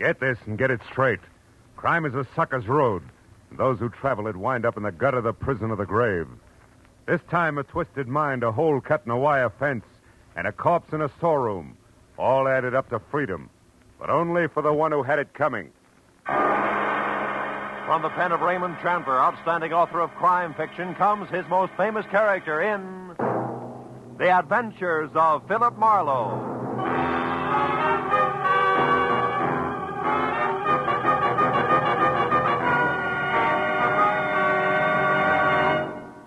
Get this and get it straight. Crime is a sucker's road. And those who travel it wind up in the gut of the prison of the grave. This time, a twisted mind, a hole cut in a wire fence, and a corpse in a storeroom. All added up to freedom. But only for the one who had it coming. From the pen of Raymond Chandler, outstanding author of crime fiction, comes his most famous character in The Adventures of Philip Marlowe.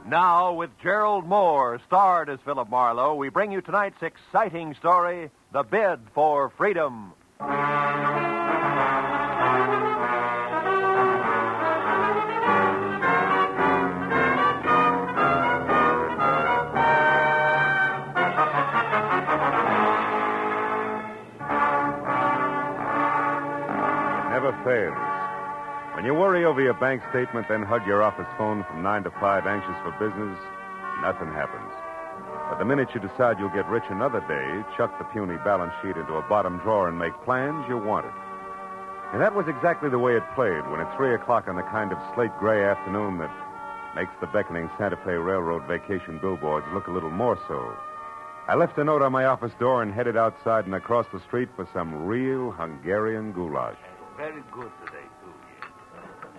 Now, with Gerald Moore, starred as Philip Marlowe, we bring you tonight's exciting story, The Bid for Freedom. Never fails. When you worry over your bank statement, then hug your office phone from 9 to 5, anxious for business, nothing happens. But the minute you decide you'll get rich another day, chuck the puny balance sheet into a bottom drawer and make plans, you want it. And that was exactly the way it played when at 3 o'clock on the kind of slate-gray afternoon that makes the beckoning Santa Fe Railroad vacation billboards look a little more so. I left a note on my office door and headed outside and across the street for some real Hungarian goulash. Very good today, too.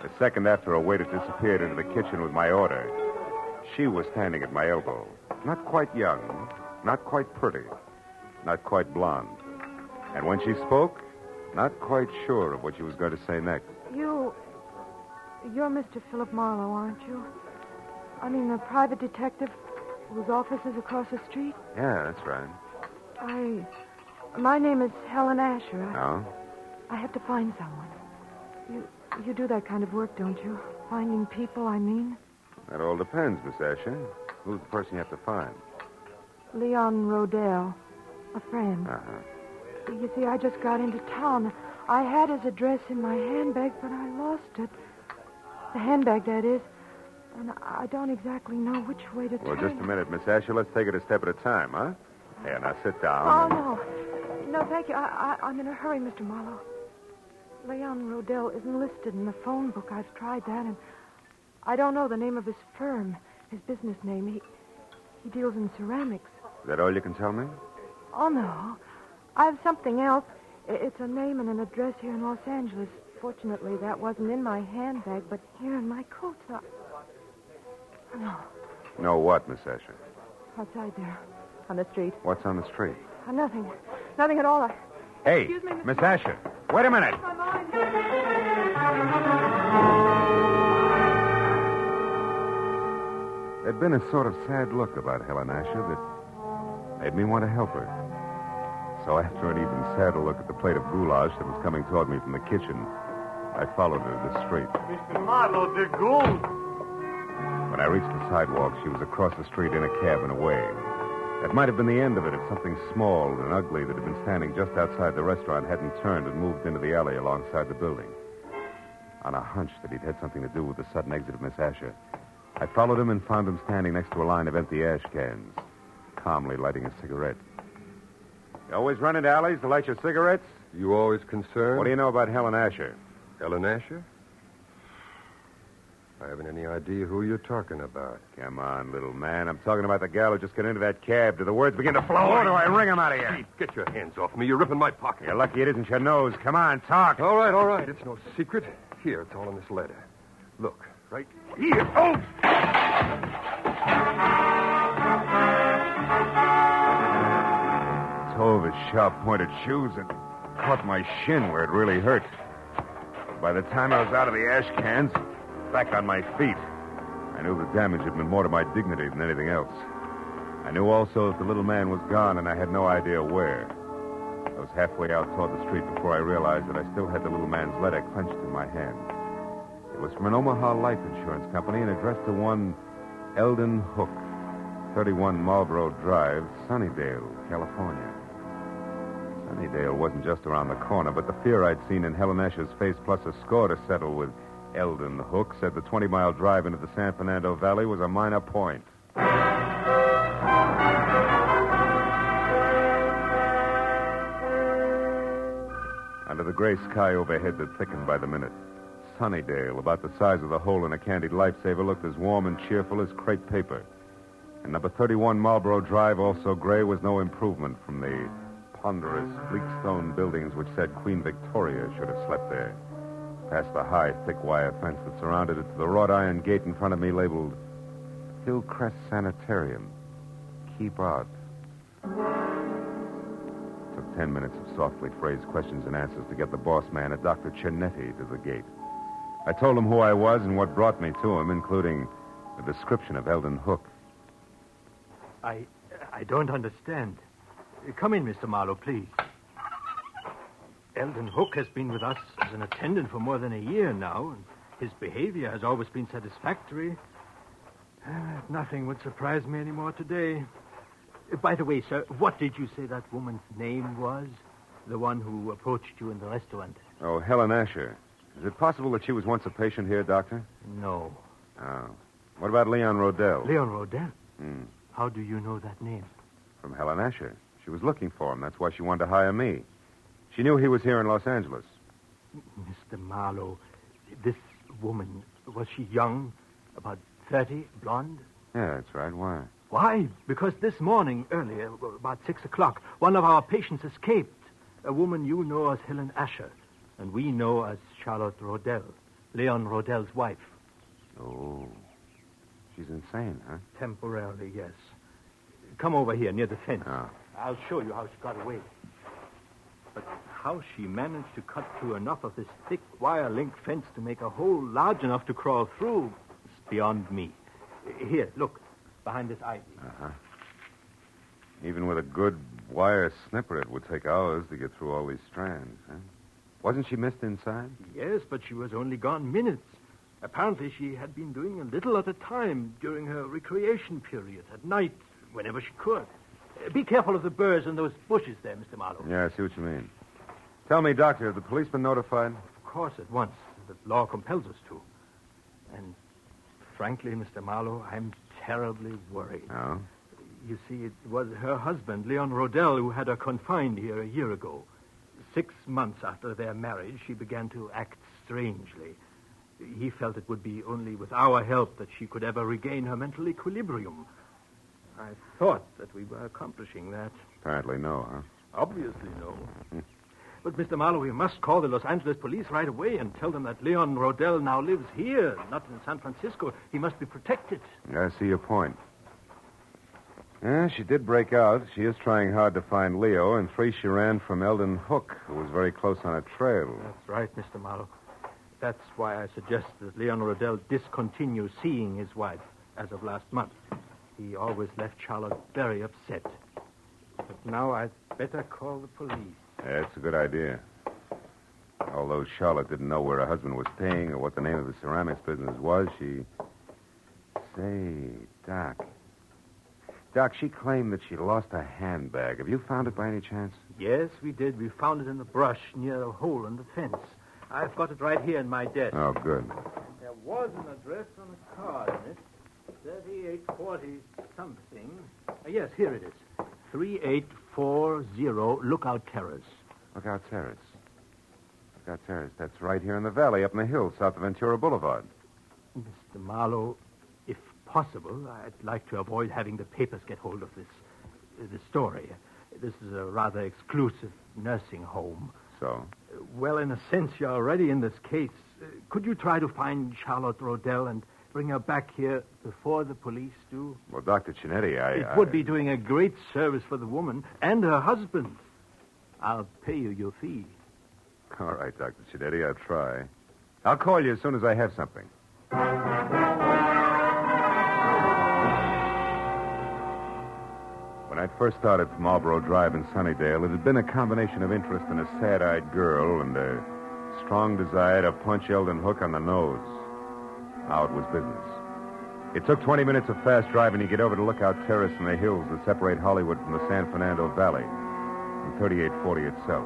A second after a waiter disappeared into the kitchen with my order, she was standing at my elbow. Not quite young, not quite pretty, not quite blonde. And when she spoke, not quite sure of what she was going to say next. You're Mr. Philip Marlowe, aren't you? I mean, the private detective whose office is across the street? Yeah, that's right. My name is Helen Asher. Oh? I have to find someone. You do that kind of work, don't you? Finding people, I mean. That all depends, Miss Asher. Who's the person you have to find? Leon Rodell, a friend. Uh-huh. You see, I just got into town. I had his address in my handbag, but I lost it. The handbag, that is. And I don't exactly know which way to turn. Well, just a minute, Miss Asher. Let's take it a step at a time, huh? Here, now sit down. Oh, no. No, thank you. I'm in a hurry, Mr. Marlowe. Leon Rodell isn't listed in the phone book. I've tried that, and I don't know the name of his firm, his business name. He deals in ceramics. Is that all you can tell me? Oh, no. I have something else. It's a name and an address here in Los Angeles. Fortunately, that wasn't in my handbag, but here in my coat. No. No what, Miss Asher? Outside there, on the street. What's on the street? Nothing. Nothing at all. Hey, Excuse me, Miss Asher. Wait a minute. My mind. There'd been a sort of sad look about Helen Asher that made me want to help her. So after an even sadder look at the plate of goulash that was coming toward me from the kitchen, I followed her to the street. Mr. Marlowe, the gold. When I reached the sidewalk, she was across the street in a cab and away. That might have been the end of it if something small and ugly that had been standing just outside the restaurant hadn't turned and moved into the alley alongside the building. On a hunch that he'd had something to do with the sudden exit of Miss Asher, I followed him and found him standing next to a line of empty ash cans, calmly lighting a cigarette. You always run into alleys to light your cigarettes? You always concerned? What do you know about Helen Asher? Helen Asher? I haven't any idea who you're talking about. Come on, little man. I'm talking about the gal who just got into that cab. Do the words begin to flow, or do I wring them out of you? Get your hands off me. You're ripping my pocket. You're lucky it isn't your nose. Come on, talk. All right. It's no secret. Here, it's all in this letter. Look, right here. Oh! Toe of his sharp-pointed shoes and caught my shin where it really hurt. By the time I was out of the ash cans, back on my feet, I knew the damage had been more to my dignity than anything else. I knew also that the little man was gone, and I had no idea where. I was halfway out toward the street before I realized that I still had the little man's letter clenched in my hand. It was from an Omaha life insurance company and addressed to one Eldon Hook, 31 Marlboro Drive, Sunnydale, California. Sunnydale wasn't just around the corner, but the fear I'd seen in Helen Asher's face, plus a score to settle with Eldon Hook, said the 20-mile drive into the San Fernando Valley was a minor point. Under the gray sky overhead that thickened by the minute. Sunnydale, about the size of the hole in a candied lifesaver, looked as warm and cheerful as crepe paper. And number 31 Marlborough Drive, also gray, was no improvement from the ponderous, bleak stone buildings which said Queen Victoria should have slept there. Past the high, thick wire fence that surrounded it to the wrought iron gate in front of me labeled Hillcrest Sanitarium. Keep out. Took 10 minutes of softly phrased questions and answers to get the boss man, a Dr. Cianetti, to the gate. I told him who I was and what brought me to him, including a description of Eldon Hook. I don't understand. Come in, Mr. Marlowe, please. Eldon Hook has been with us as an attendant for more than a year now, and his behavior has always been satisfactory. Nothing would surprise me anymore today. By the way, sir, what did you say that woman's name was? The one who approached you in the restaurant? Oh, Helen Asher. Is it possible that she was once a patient here, Doctor? No. Oh. What about Leon Rodell? Leon Rodell? How do you know that name? From Helen Asher. She was looking for him. That's why she wanted to hire me. She knew he was here in Los Angeles. Mr. Marlowe, this woman, was she young? About 30, blonde? Yeah, that's right. Why? Why? Because this morning, earlier, about 6 o'clock, one of our patients escaped. A woman you know as Helen Asher, and we know as Charlotte Rodell, Leon Rodell's wife. Oh. She's insane, huh? Temporarily, yes. Come over here, near the fence. Oh. I'll show you how she got away. But how she managed to cut through enough of this thick wire link fence to make a hole large enough to crawl through is beyond me. Here, look, behind this ivy. Uh-huh. Even with a good wire snipper, it would take hours to get through all these strands, huh? Wasn't she missed inside? Yes, but she was only gone minutes. Apparently, she had been doing a little at a time during her recreation period, at night, whenever she could. Be careful of the burrs and those bushes there, Mr. Marlowe. Yeah, I see what you mean. Tell me, Doctor, have the police been notified? Of course, at once. The law compels us to. And frankly, Mr. Marlowe, I'm terribly worried. Oh? You see, it was her husband, Leon Rodell, who had her confined here a year ago. 6 months after their marriage, she began to act strangely. He felt it would be only with our help that she could ever regain her mental equilibrium. I thought that we were accomplishing that. Apparently no, huh? Obviously no. But, Mr. Marlowe, we must call the Los Angeles police right away and tell them that Leon Rodell now lives here, not in San Francisco. He must be protected. I see your point. Yeah, she did break out. She is trying hard to find Leo, and 3 she ran from Eldon Hook, who was very close on a trail. That's right, Mr. Marlowe. That's why I suggest that Leon Rodell discontinue seeing his wife as of last month. He always left Charlotte very upset. But now I'd better call the police. Yeah, it's a good idea. Although Charlotte didn't know where her husband was staying or what the name of the ceramics business was, she... Say, Doc, she claimed that she lost her handbag. Have you found it by any chance? Yes, we did. We found it in the brush near a hole in the fence. I've got it right here in my desk. Oh, good. There was an address on a card in it. 3840 something. Yes, here it is. 3840 Lookout Terrace. Lookout Terrace. Lookout Terrace. That's right here in the valley, up in the hills, south of Ventura Boulevard. Mr. Marlowe, if possible, I'd like to avoid having the papers get hold of this story. This is a rather exclusive nursing home. So? Well, in a sense, you're already in this case. Could you try to find Charlotte Rodell and bring her back here before the police do? Well, Dr. Cianetti, It would be doing a great service for the woman and her husband. I'll pay you your fee. All right, Dr. Cianetti, I'll try. I'll call you as soon as I have something. When I first started from Marlborough Drive in Sunnydale, it had been a combination of interest in a sad-eyed girl and a strong desire to punch Eldon Hook on the nose. Now it was business. It took 20 minutes of fast driving to get over to Lookout Terrace in the hills that separate Hollywood from the San Fernando Valley, and 3840 itself.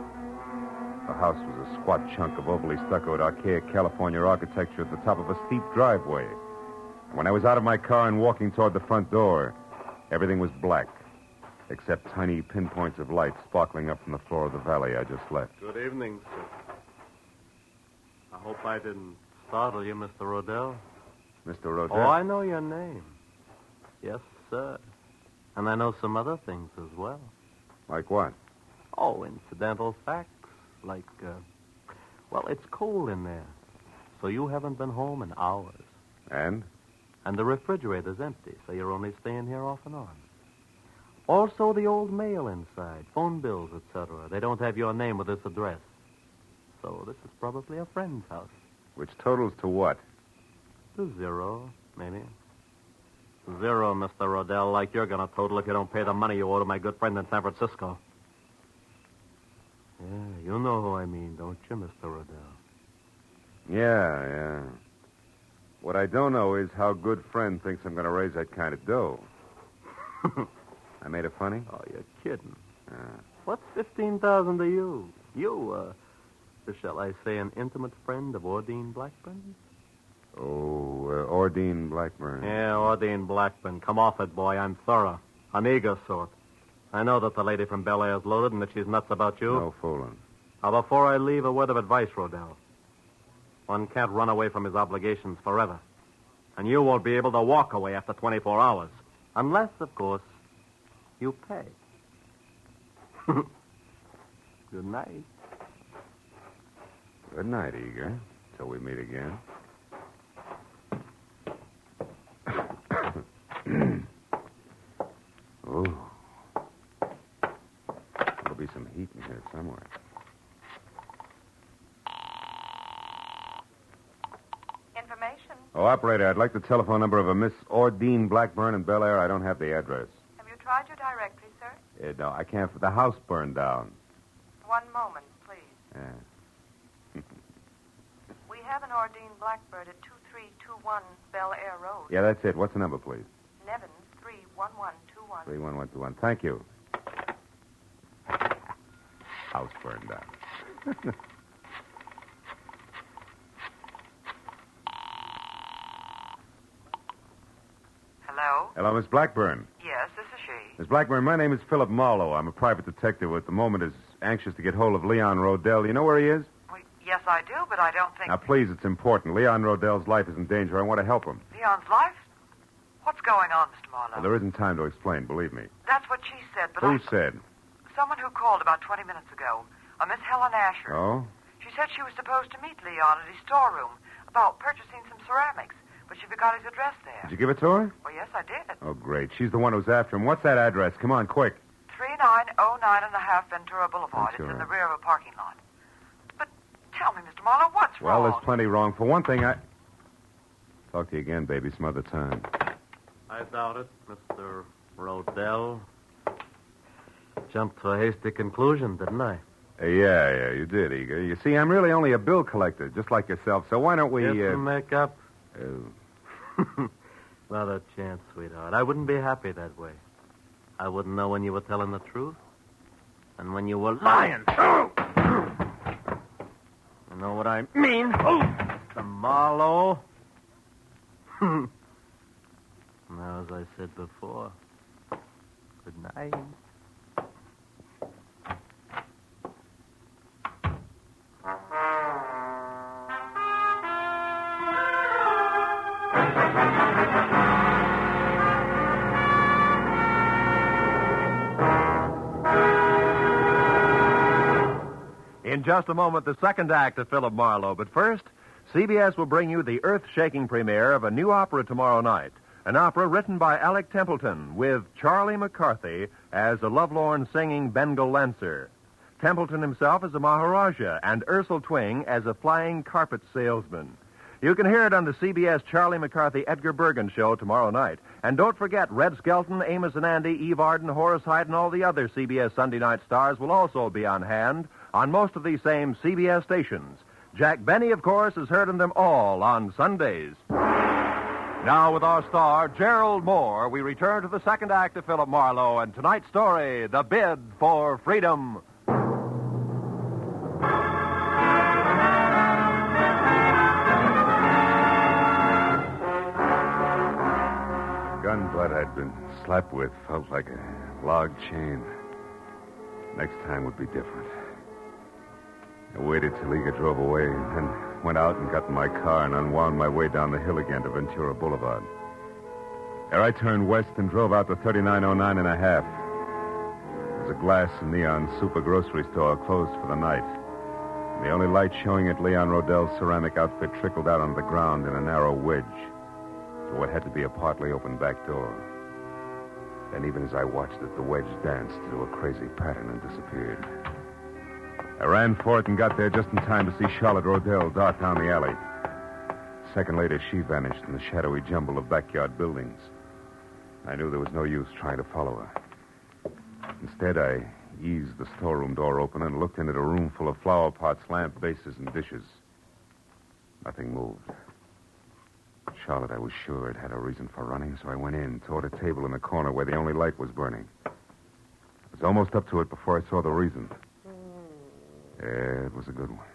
The house was a squat chunk of overly stuccoed, archaic California architecture at the top of a steep driveway. And when I was out of my car and walking toward the front door, everything was black, except tiny pinpoints of light sparkling up from the floor of the valley I just left. Good evening, sir. Hope I didn't startle you, Mr. Rodell. Mr. Rodell? Oh, I know your name. Yes, sir. And I know some other things as well. Like what? Oh, incidental facts. Like, well, it's cold in there. So you haven't been home in hours. And? And the refrigerator's empty, so you're only staying here off and on. Also, the old mail inside, phone bills, etc. They don't have your name with this address. So this is probably a friend's house. Which totals to what? To zero, maybe. Zero, Mr. Rodell, like you're going to total if you don't pay the money you owe to my good friend in San Francisco. Yeah, you know who I mean, don't you, Mr. Rodell? Yeah. What I don't know is how good friend thinks I'm going to raise that kind of dough. I made it funny? Oh, you're kidding. What's $15,000 to you? You, shall I say, an intimate friend of Ordine Blackburn? Oh, Ordine Blackburn. Yeah, Ordine Blackburn. Come off it, boy. I'm thorough. An eager sort. I know that the lady from Bel Air's loaded and that she's nuts about you. No fooling. Now, before I leave, a word of advice, Rodell. One can't run away from his obligations forever. And you won't be able to walk away after 24 hours. Unless, of course, you pay. Good night. Good night, Eager. Till we meet again. Oh. There'll be some heat in here somewhere. Information. Oh, operator, I'd like the telephone number of a Miss Ordine Blackburn in Bel Air. I don't have the address. Have you tried your directory, sir? No, I can't. The house burned down. One moment, please. Yeah. We have an Ordine Blackbird at 2321 Bel Air Road. Yeah, that's it. What's the number, please? Nevins 31121. 31121. Thank you. House burned down. Hello? Hello, Miss Blackburn. Yes, this is she. Miss Blackburn, my name is Philip Marlowe. I'm a private detective who at the moment is anxious to get hold of Leon Rodell. You know where he is? Yes, I do, but I don't think... Now, please, it's important. Leon Rodell's life is in danger. I want to help him. Leon's life? What's going on, Mr. Marlowe? Well, there isn't time to explain, believe me. That's what she said, but Who said? Someone who called about 20 minutes ago. A Miss Helen Asher. Oh? She said she was supposed to meet Leon at his storeroom about purchasing some ceramics, but she forgot his address there. Did you give it to her? Well, yes, I did. Oh, great. She's the one who's after him. What's that address? Come on, quick. 3909.5 Ventura Boulevard. Ventura. It's in the rear of a parking lot. But tell me, Mr. Marlowe, what's Well, wrong? there's plenty wrong. For one thing, Talk to you again, baby, some other time. I doubt it, Mr. Rodell. Jumped to a hasty conclusion, didn't I? Yeah, you did, Eager. You see, I'm really only a bill collector, just like yourself, so why don't we... Get some makeup? Oh. Not a chance, sweetheart. I wouldn't be happy that way. I wouldn't know when you were telling the truth and when you were lying. You know what I mean? Mr. Marlowe. Now, as I said before, good night. In just a moment, the second act of Philip Marlowe. But first, CBS will bring you the earth-shaking premiere of a new opera tomorrow night. An opera written by Alec Templeton with Charlie McCarthy as a lovelorn singing Bengal Lancer. Templeton himself as a Maharaja and Ursel Twing as a flying carpet salesman. You can hear it on the CBS Charlie McCarthy Edgar Bergen show tomorrow night. And don't forget, Red Skelton, Amos and Andy, Eve Arden, Horace Hyde, and all the other CBS Sunday night stars will also be on hand on most of these same CBS stations. Jack Benny, of course, has heard of them all on Sundays. Now, with our star, Gerald Moore, we return to the second act of Philip Marlowe and tonight's story, The Bid for Freedom. Gun butt I'd been slapped with felt like a log chain. Next time would be different. I waited till Eager drove away, and then went out and got in my car and unwound my way down the hill again to Ventura Boulevard. There I turned west and drove out to 3909 and a half. There's a glass and neon super grocery store closed for the night. And the only light showing at Leon Rodell's ceramic outfit trickled out onto the ground in a narrow wedge to what had to be a partly open back door. And even as I watched it, the wedge danced into a crazy pattern and disappeared. I ran for it and got there just in time to see Charlotte Rodell dart down the alley. A second later, she vanished in the shadowy jumble of backyard buildings. I knew there was no use trying to follow her. Instead, I eased the storeroom door open and looked into a room full of flower pots, lamp bases, and dishes. Nothing moved. Charlotte, I was sure, had a reason for running, so I went in, toward a table in the corner where the only light was burning. I was almost up to it before I saw the reason. Yeah, it was a good one.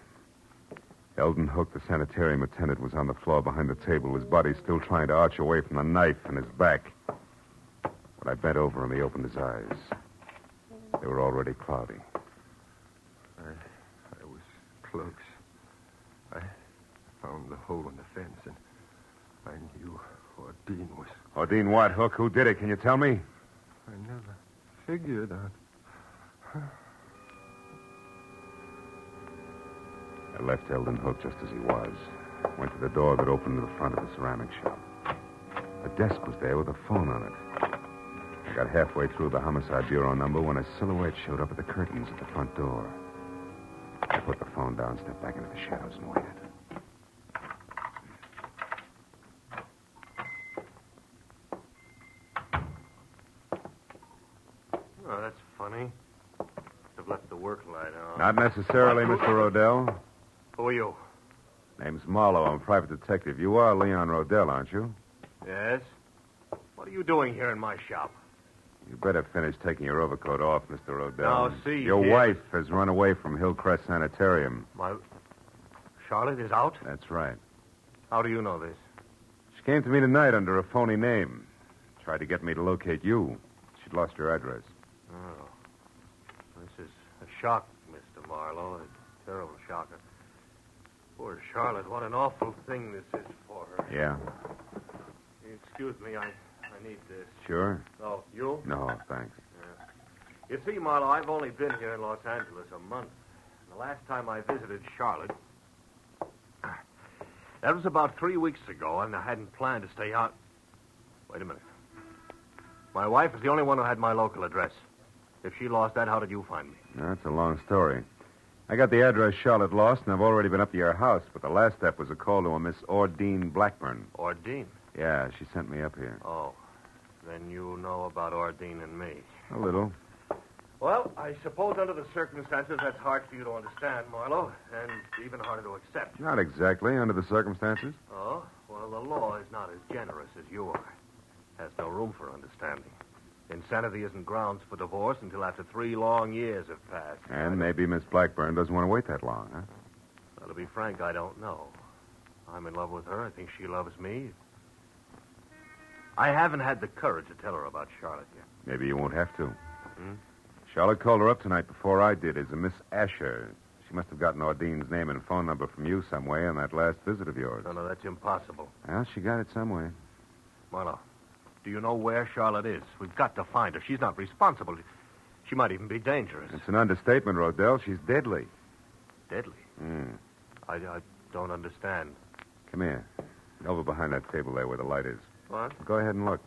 Eldon Hook, the sanitarium attendant, was on the floor behind the table, his body still trying to arch away from the knife in his back. When I bent over him, he opened his eyes. They were already cloudy. I was close. I found the hole in the fence, and I knew Ordine was... Ordine what, Hook? Who did it? Can you tell me? I never figured on... I left Eldon Hook just as he was. Went to the door that opened to the front of the ceramic shop. A desk was there with a phone on it. I got halfway through the Homicide Bureau number when a silhouette showed up at the curtains at the front door. I put the phone down, stepped back into the shadows, and waited. Oh, that's funny. I've left the work light on. Not necessarily, Mr. Rodell. Who are you? Name's Marlowe. I'm a private detective. You are Leon Rodell, aren't you? Yes? What are you doing here in my shop? You better finish taking your overcoat off, Mr. Rodell. Now, see Your here. wife has run away from Hillcrest Sanitarium. Charlotte is out? That's right. How do you know this? She came to me tonight under a phony name. Tried to get me to locate you. She'd lost your address. Oh. This is a shock, Mr. Marlowe. A terrible shocker. Poor Charlotte. What an awful thing this is for her. Yeah. Excuse me, I need this. Sure? Oh, you? No, thanks. You see, Marlowe, I've only been here in Los Angeles a month. The last time I visited Charlotte, that was about 3 weeks ago, and I hadn't planned to stay out. Wait a minute. My wife is the only one who had my local address. If she lost that, how did you find me? That's a long story. I got the address Charlotte lost, and I've already been up to your house, but the last step was a call to a Miss Ordine Blackburn. Ordine? Yeah, she sent me up here. Oh. Then you know about Ordine and me. A little. Well, I suppose under the circumstances, that's hard for you to understand, Marlowe, and even harder to accept. Not exactly, under the circumstances. Oh? Well, the law is not as generous as you are. Has no room for understanding. Insanity isn't grounds for divorce until after 3 long years have passed. And maybe Miss Blackburn doesn't want to wait that long, huh? Well, to be frank, I don't know. I'm in love with her. I think she loves me. I haven't had the courage to tell her about Charlotte yet. Maybe you won't have to. Charlotte called her up tonight before I did as a Miss Asher. She must have gotten Ordine's name and phone number from you some way on that last visit of yours. No, that's impossible. Well, she got it some way. Marlowe, do you know where Charlotte is? We've got to find her. She's not responsible. She might even be dangerous. It's an understatement, Rodell. She's deadly. Deadly? I don't understand. Come here. Over behind that table there where the light is. What? Go ahead and look.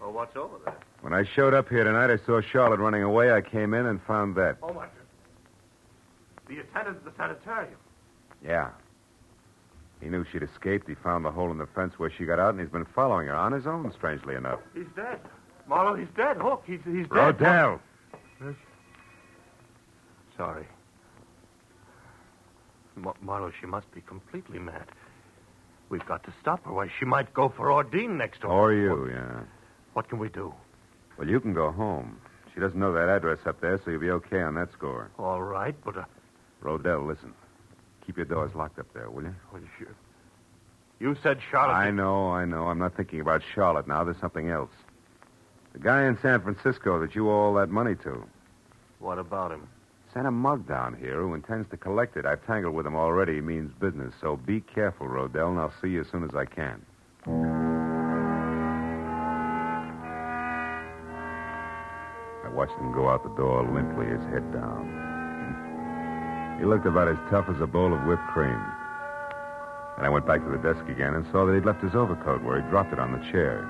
Oh, what's over there? When I showed up here tonight, I saw Charlotte running away. I came in and found that. Oh, my. The attendant at the sanitarium. Yeah. He knew she'd escaped. He found the hole in the fence where she got out, and he's been following her on his own, strangely enough. He's dead. Marlowe, he's dead. Hook, he's dead. Rodell! Sorry. Marlowe, she must be completely mad. We've got to stop her. Why, she might go for Ordine next door. Or you, yeah. What can we do? Well, you can go home. She doesn't know that address up there, so you'll be okay on that score. All right, but... Rodell, listen. Keep your doors locked up there, will you? Well, sure. You said Charlotte... I know. I'm not thinking about Charlotte now. There's something else. The guy in San Francisco that you owe all that money to. What about him? Sent a mug down here who intends to collect it. I've tangled with him already. He means business. So be careful, Rodell, and I'll see you as soon as I can. I watched him go out the door limply, his head down. He looked about as tough as a bowl of whipped cream. And I went back to the desk again and saw that he'd left his overcoat where he'd dropped it on the chair.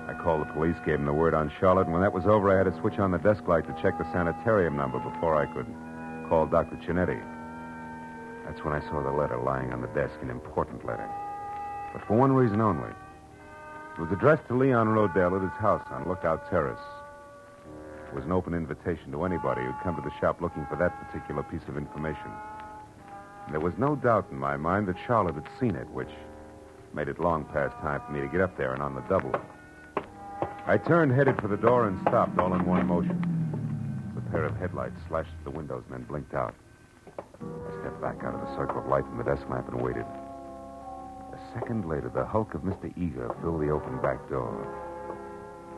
I called the police, gave him the word on Charlotte, and when that was over, I had to switch on the desk light to check the sanitarium number before I could call Dr. Cinetti. That's when I saw the letter lying on the desk, an important letter. But for one reason only. It was addressed to Leon Rodell at his house on Lookout Terrace. It was an open invitation to anybody who'd come to the shop looking for that particular piece of information. And there was no doubt in my mind that Charlotte had seen it, which made it long past time for me to get up there and on the double. I turned, headed for the door, and stopped all in one motion. A pair of headlights slashed through the windows and then blinked out. I stepped back out of the circle of light from the desk lamp and waited. A second later, the hulk of Mr. Eager filled the open back door.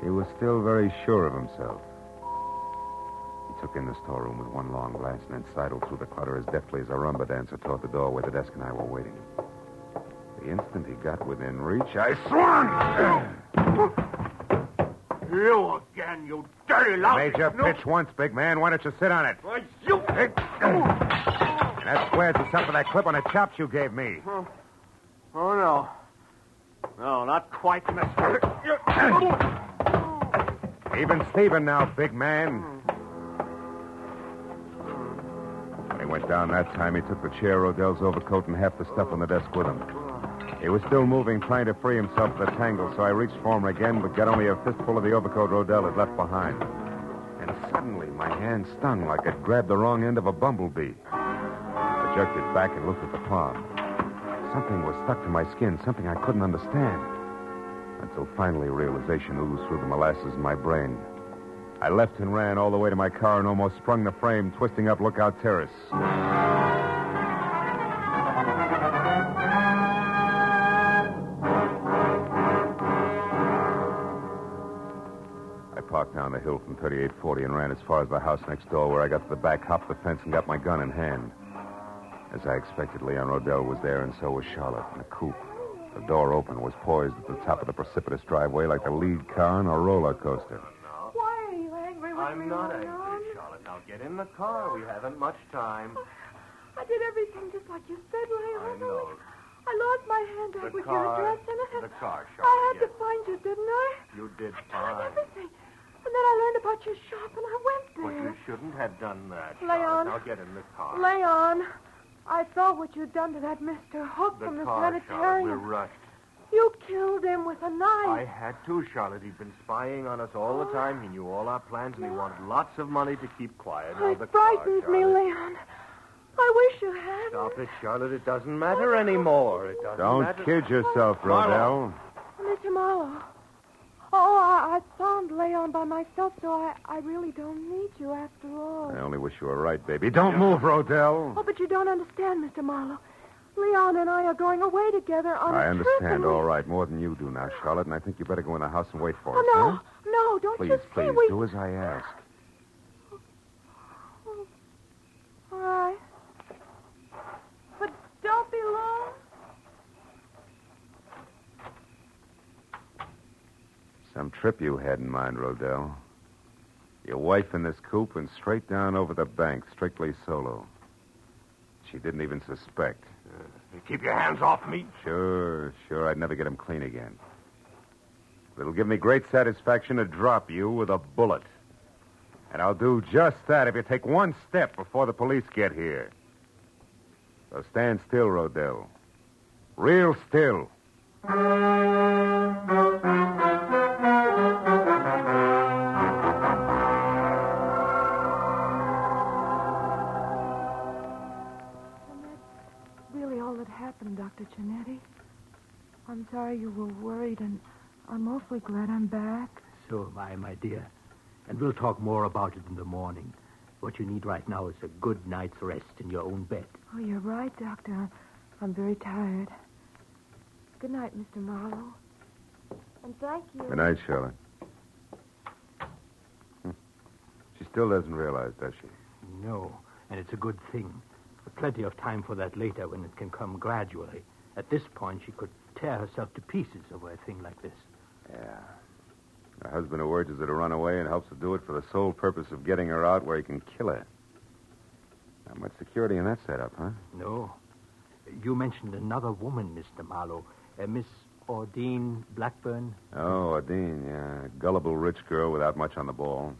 He was still very sure of himself. He took in the storeroom with one long glance and then sidled through the clutter as deftly as a rumba dancer toward the door where the desk and I were waiting. The instant he got within reach, I swung! You again, you dirty lousy Made your pitch once, big man. Why don't you sit on it? Why, you... That squares us up for that clip on the chops you gave me. Oh, no. No, not quite, mister. Even Steven now, big man. When he went down that time, he took the chair, Rodell's overcoat, and half the stuff on the desk with him. He was still moving, trying to free himself of the tangle, so I reached for him again, but got only a fistful of the overcoat Rodell had left behind. And suddenly, my hand stung like it grabbed the wrong end of a bumblebee. I jerked it back and looked at the palm. Something was stuck to my skin, something I couldn't understand. Until finally realization oozed through the molasses in my brain. I left and ran all the way to my car and almost sprung the frame, twisting up Lookout Terrace. I parked down the hill from 3840 and ran as far as the house next door, where I got to the back, hopped the fence, and got my gun in hand. As I expected, Leon Rodell was there, and so was Charlotte in a coupe. The door open, was poised at the top of the precipitous driveway like the lead car on a roller coaster. Why are you angry with me, I'm not Leon? angry, Charlotte. Now get in the car. We haven't much time. I did everything just like you said, Leon. I know. I lost my handbag The with car- your address in it. the car, I Charlotte, had to yes. find you, didn't I? You did I tried fine. everything. And then I learned about your shop, and I went But there. you shouldn't have done that, Leon. Charlotte. Now get in the car. Leon, I saw what you'd done to that Mr. Hook The from the car, Charlotte. sanitarium. We're rushed. You killed him with a knife. I had to, Charlotte. He'd been spying on us all the time. He knew all our plans, and he wanted lots of money to keep quiet. Now, the It frightens car, me, Charlotte. Leon. I wish you hadn't. Stop it, Charlotte. It doesn't matter anymore. It doesn't Don't matter. kid yourself, Rodell. Mr. Marlowe. Oh, I found Leon by myself, so I really don't need you after all. I only wish you were right, baby. Don't move, Rodell. Oh, but you don't understand, Mr. Marlowe. Leon and I are going away together on I a trip. understand, and we- all right, more than you do now, Charlotte, and I think you better go in the house and wait for Oh, us, no. huh? No, don't Please, you see? please, we... do as I ask. All right. But don't be long. Some trip you had in mind, Rodell. Your wife in this coupe and straight down over the bank, strictly solo. She didn't even suspect. You keep your hands off me. Sure, I'd never get him clean again. But it'll give me great satisfaction to drop you with a bullet. And I'll do just that if you take one step before the police get here. So stand still, Rodell. Real still. And that's really all that happened, Dr. Cinetti. I'm sorry you were worried, and I'm awfully glad I'm back. So am I, my dear. And we'll talk more about it in the morning. What you need right now is a good night's rest in your own bed. Oh, you're right, Doctor. I'm very tired. Good night, Mr. Marlowe. And thank you. Good night, Charlotte. She still doesn't realize, does she? No, and it's a good thing. Plenty of time for that later when it can come gradually. At this point, she could tear herself to pieces over a thing like this. Yeah. A husband who urges her to run away and helps her do it for the sole purpose of getting her out where he can kill her. Not much security in that setup, huh? No. You mentioned another woman, Mr. Marlowe. Miss Ordine Blackburn. Oh, Adine, yeah. Gullible rich girl without much on the ball.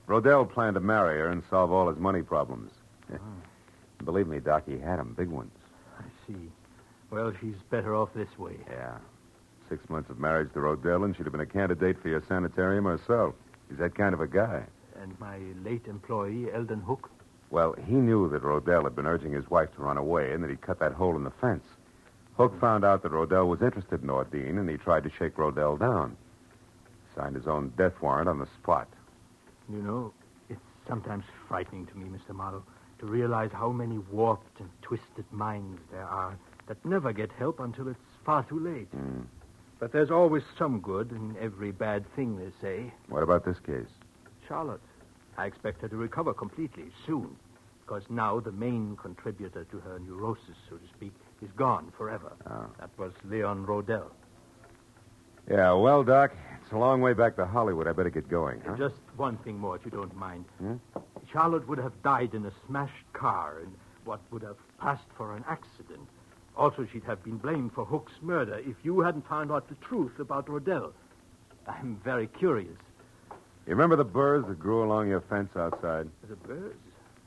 Rodell planned to marry her and solve all his money problems. Believe me, Doc, he had them, big ones. I see. Well, she's better off this way. Yeah. 6 months of marriage to Rodell, and she'd have been a candidate for your sanitarium herself. He's that kind of a guy. And my late employee, Eldon Hook? Well, he knew that Rodell had been urging his wife to run away and that he'd cut that hole in the fence. Hook found out that Rodell was interested in Ordine, and he tried to shake Rodell down. Signed his own death warrant on the spot. You know, it's sometimes frightening to me, Mr. Marlowe, to realize how many warped and twisted minds there are that never get help until it's far too late. But there's always some good in every bad thing, they say. What about this case? Charlotte. I expect her to recover completely soon, because now the main contributor to her neurosis, so to speak, is gone forever. Oh. That was Leon Rodell. Yeah, well, Doc, it's a long way back to Hollywood. I better get going, huh? Just one thing more, if you don't mind. Charlotte would have died in a smashed car in what would have passed for an accident. Also, she'd have been blamed for Hook's murder if you hadn't found out the truth about Rodell. I'm very curious. You remember the burrs that grew along your fence outside? The birds?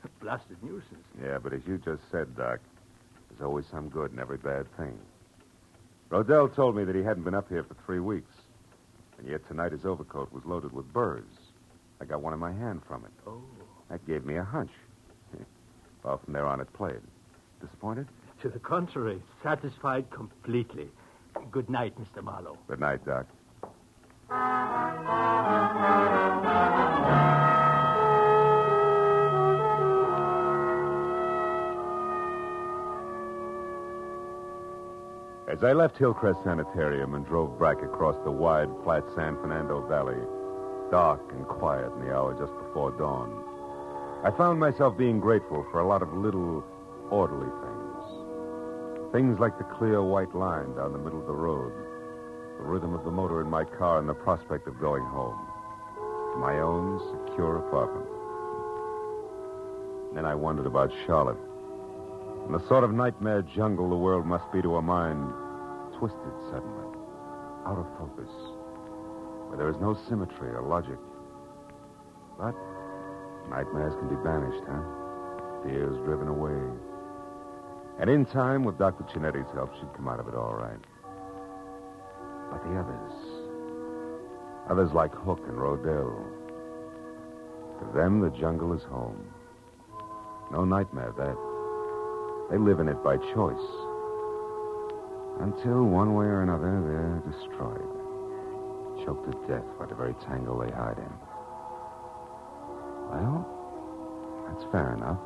A blasted nuisance. Yeah, but as you just said, Doc, there's always some good in every bad thing. Rodell told me that he hadn't been up here for 3 weeks, and yet tonight his overcoat was loaded with burrs. I got one in my hand from it. Oh. That gave me a hunch. Well, from there on, it played. Disappointed? To the contrary, satisfied completely. Good night, Mr. Marlowe. Good night, Doc. As I left Hillcrest Sanitarium and drove back across the wide, flat San Fernando Valley, dark and quiet in the hour just before dawn, I found myself being grateful for a lot of little, orderly things. Things like the clear white line down the middle of the road, the rhythm of the motor in my car, and the prospect of going home to my own secure apartment. Then I wondered about Charlotte and the sort of nightmare jungle the world must be to a mind twisted suddenly, out of focus, where there is no symmetry or logic. But nightmares can be banished, huh? Fears driven away. And in time, with Dr. Cinetti's help, she'd come out of it all right. But the others like Hook and Rodell, to them, the jungle is home. No nightmare, that. They live in it by choice. Until, one way or another, they're destroyed. Choked to death by the very tangle they hide in. Well, that's fair enough.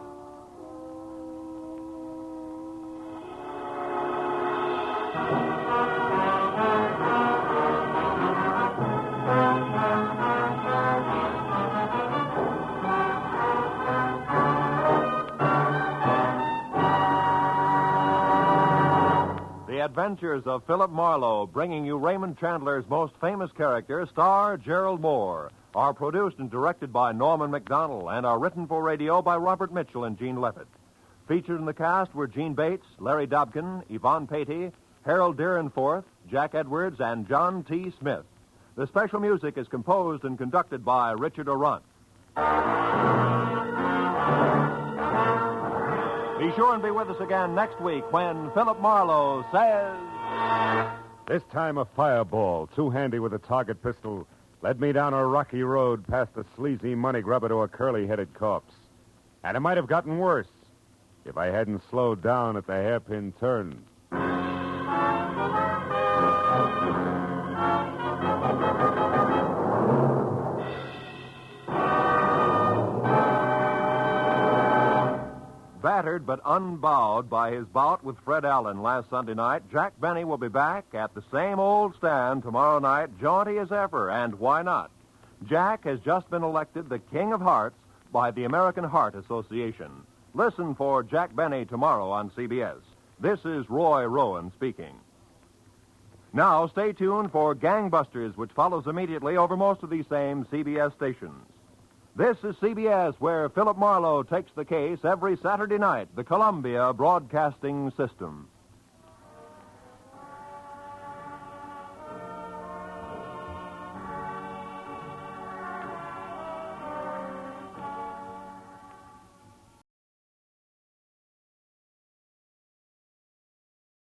Adventures of Philip Marlowe, bringing you Raymond Chandler's most famous character, star Gerald Moore, are produced and directed by Norman McDonnell and are written for radio by Robert Mitchell and Gene Levitt. Featured in the cast were Gene Bates, Larry Dobkin, Yvonne Patey, Harold Deerenforth, Jack Edwards, and John T. Smith. The special music is composed and conducted by Richard Arant. Be sure and be with us again next week when Philip Marlowe says... This time a fireball, too handy with a target pistol, led me down a rocky road past a sleazy money grubber to a curly-headed corpse. And it might have gotten worse if I hadn't slowed down at the hairpin turn. Battered but unbowed by his bout with Fred Allen last Sunday night, Jack Benny will be back at the same old stand tomorrow night, jaunty as ever, and why not? Jack has just been elected the King of Hearts by the American Heart Association. Listen for Jack Benny tomorrow on CBS. This is Roy Rowan speaking. Now, stay tuned for Gangbusters, which follows immediately over most of these same CBS stations. This is CBS, where Philip Marlowe takes the case every Saturday night, the Columbia Broadcasting System.